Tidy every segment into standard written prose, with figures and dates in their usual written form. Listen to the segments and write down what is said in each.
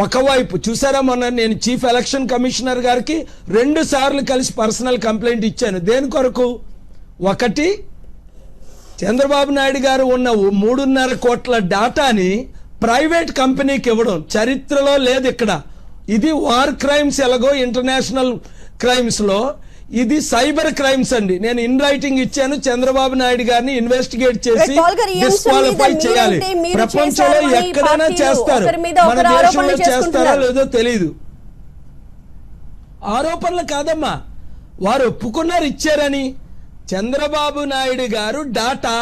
ఒకవైపు చూసారా, మొన్న నేను చీఫ్ ఎలక్షన్ కమిషనర్ గారికి 2 సార్లు కలిసి పర్సనల్ కంప్లైంట్ ఇచ్చాను. దేని కొరకు? ఒకటి, చంద్రబాబు నాయుడు గారు ఉన్న 3.5 కోట్ల డాటాని ప్రైవేట్ కంపెనీకి ఇవ్వడం చరిత్రలో లేదు ఇక్కడ. ఇది వార్ క్రైమ్స్, ఎలాగో ఇంటర్నేషనల్ క్రైమ్స్ లో ఇది సైబర్ క్రైమ్స్ అండి. నేను ఇన్ రైటింగ్ ఇచ్చాను, చంద్రబాబు నాయుడు గారిని ఇన్వెస్టిగేట్ చేసి డిస్క్వాలిఫై చేయాలి. ప్రపంచంలో ఎక్కడైనా చేస్తారు, మన దేశంలో చేస్తారో లేదో తెలీదు. ఆరోపణలు కాదమ్మా, వారు ఒప్పుకున్నారు ఇచ్చారని. చంద్రబాబు నాయుడు గారు డాటా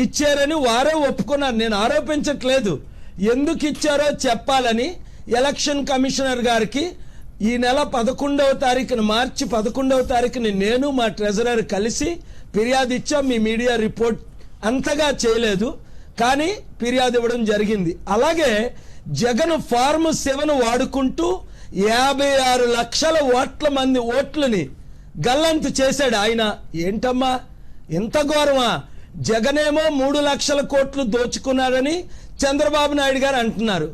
ఇచ్చారని వారే ఒప్పుకున్నారు, నేను ఆరోపించట్లేదు. ఎందుకు ఇచ్చారో చెప్పాలని ఎలక్షన్ కమిషనర్ గారికి ఈ నెల 11వ తారీఖున, మార్చి 11వ తారీఖుని నేను మా ట్రెజరర్ కలిసి ఫిర్యాదు ఇచ్చాం. మీ మీడియా రిపోర్ట్ అంతగా చేయలేదు, కానీ ఫిర్యాదు ఇవ్వడం జరిగింది. అలాగే జగన్ ఫార్మ్ 7 వాడుకుంటూ 56 లక్షల మంది ఓట్లని గల్లంతు చేశాడు ఆయన. ఏంటమ్మా ఎంత ఘోరమా? జగనేమో 3 లక్షల కోట్లు దోచుకున్నారని చంద్రబాబు నాయుడు గారు అంటున్నారు.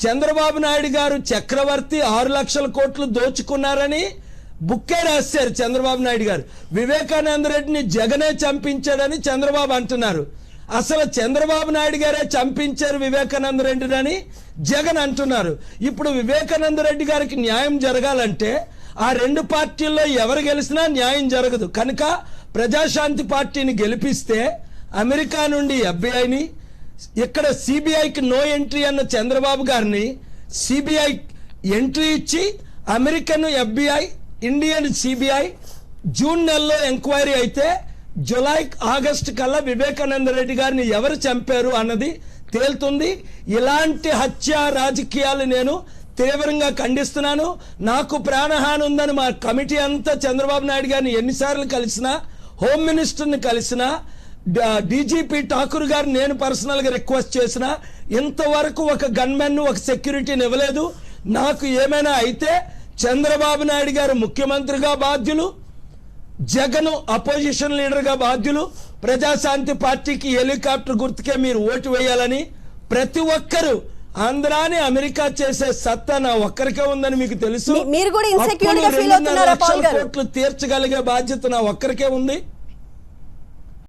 చంద్రబాబు నాయుడు గారు చక్రవర్తి 6 లక్షల కోట్లు దోచుకున్నారని బుక్కే రాశారు చంద్రబాబు నాయుడు గారు. వివేకానంద రెడ్డిని జగనే చంపించాడని చంద్రబాబు అంటున్నారు. అసలు చంద్రబాబు నాయుడు గారే చంపించారు వివేకానంద రెడ్డిని జగన్ అంటున్నారు. ఇప్పుడు వివేకానంద రెడ్డి గారికి న్యాయం జరగాలంటే ఆ 2 పార్టీల్లో ఎవరు గెలిచినా న్యాయం జరగదు. కనుక ప్రజాశాంతి పార్టీని గెలిపిస్తే అమెరికా నుండి ఎఫ్బిఐని, ఇక్కడ సిబిఐకి నో ఎంట్రీ అన్న చంద్రబాబు గారిని సిబిఐ ఎంట్రీ ఇచ్చి American FBI, Indian CBI June నెలలో ఎంక్వైరీ అయితే జూలై ఆగస్టు కల్లా వివేకానంద రెడ్డి గారిని ఎవరు చంపారు అన్నది తేలుతుంది. ఇలాంటి హత్య రాజకీయాలు నేను తీవ్రంగా ఖండిస్తున్నాను. నాకు ప్రాణహాని ఉందని మా కమిటీ అంతా చంద్రబాబు నాయుడు గారిని ఎన్నిసార్లు కలిసినా, హోమ్ మినిస్టర్ని కలిసినా, డీజీపీ ఠాకూర్ గారు నేను పర్సనల్ గా రిక్వెస్ట్ చేసిన ఇంతవరకు ఒక గన్మెన్, ఒక సెక్యూరిటీని ఇవ్వలేదు. నాకు ఏమైనా అయితే చంద్రబాబు నాయుడు గారు ముఖ్యమంత్రిగా బాధ్యులు, జగన్ అపోజిషన్ లీడర్ గా బాధ్యులు. ప్రజాశాంతి పార్టీకి హెలికాప్టర్ గుర్తుకే మీరు ఓటు వేయాలని ప్రతి ఒక్కరు ఆంధ్రాని అమెరికా చేసే సత్తా నా ఒక్కరికే ఉందని మీకు తెలుసు. మీరు కూడా ఇన్సెక్యూర్ గా ఫీల్ అవుతున్నారా? కోట్లు తీర్చగలిగే బాధ్యత నా ఒక్కరికే ఉంది.